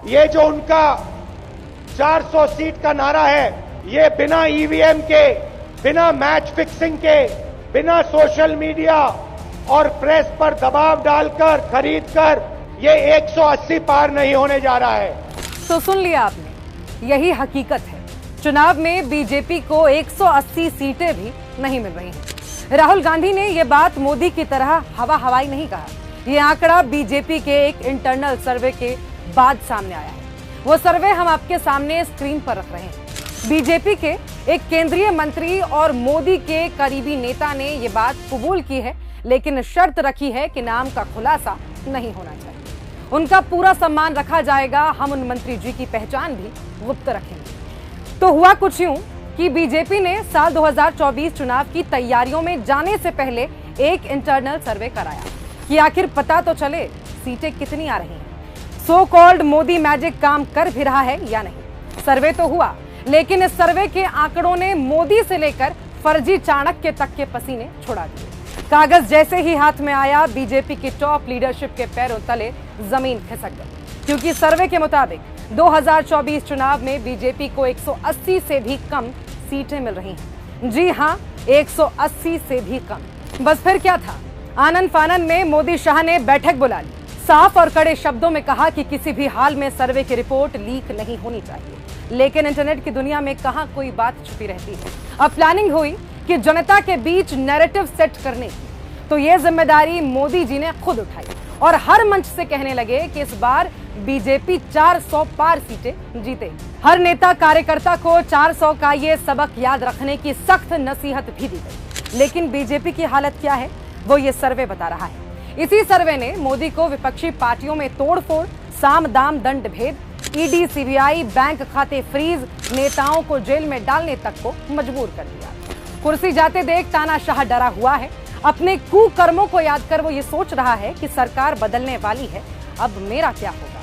ये जो उनका 400 सीट का नारा है, ये बिना ईवीएम के, बिना मैच फिक्सिंग के, बिना सोशल मीडिया और प्रेस पर दबाव डालकर खरीदकर ये 180 पार नहीं होने जा रहा है। तो सुन लिया आपने, यही हकीकत है। चुनाव में बीजेपी को 180 सीटें भी नहीं मिल रही हैं। राहुल गांधी ने यह बात मोदी की तरह हवा हवाई नहीं कहा। यह आंकड़ा बीजेपी के एक इंटरनल सर्वे के बाद सामने आया है। वो सर्वे हम आपके सामने स्क्रीन पर रख रहे हैं। बीजेपी के एक केंद्रीय मंत्री और मोदी के करीबी नेता ने यह बात कबूल की है, लेकिन शर्त रखी है कि नाम का खुलासा नहीं होना चाहिए। उनका पूरा सम्मान रखा जाएगा। हम उन मंत्री जी की पहचान भी गुप्त रखेंगे। तो हुआ कुछ यूं कि बीजेपी ने साल 2024 चुनाव की तैयारियों में जाने से पहले एक इंटरनल सर्वे कराया कि आखिर पता तो चले सीटें कितनी आ रही हैं। सो कॉल्ड मोदी मैजिक काम कर भी रहा है या नहीं। सर्वे तो हुआ, लेकिन इस सर्वे के आंकड़ों ने मोदी से लेकर फर्जी चाणक्य तक के पसीने छुड़ा दिए। कागज जैसे ही हाथ में आया, बीजेपी की टॉप लीडरशिप के पैरों तले जमीन खिसक गई, क्योंकि सर्वे के मुताबिक 2024 चुनाव में बीजेपी को 180 से भी कम सीटें मिल रही हैं। जी हां, 180 से भी कम। बस फिर क्या था, आनन फानन में मोदी शाह ने बैठक बुला ली। साफ और कड़े शब्दों में कहा कि किसी भी हाल में सर्वे की रिपोर्ट लीक नहीं होनी चाहिए। लेकिन इंटरनेट की दुनिया में कहां कोई बात छुपी रहती है। अब प्लानिंग हुई कि जनता के बीच नैरेटिव सेट करने की, तो ये जिम्मेदारी मोदी जी ने खुद उठाई और हर मंच से कहने लगे कि इस बार बीजेपी 400 पार सीटें जीते। हर नेता कार्यकर्ता को 400 का ये सबक याद रखने की सख्त नसीहत भी दी गई। लेकिन बीजेपी की हालत क्या है, वो ये सर्वे बता रहा है। इसी सर्वे ने मोदी को विपक्षी पार्टियों में तोड़फोड़, साम दाम दंड भेद, ईडी सीबीआई, बैंक खाते फ्रीज, नेताओं को जेल में डालने तक को मजबूर कर दिया। कुर्सी जाते देख तानाशाह डरा हुआ है। अपने कुकर्मों को याद कर वो ये सोच रहा है कि सरकार बदलने वाली है, अब मेरा क्या होगा।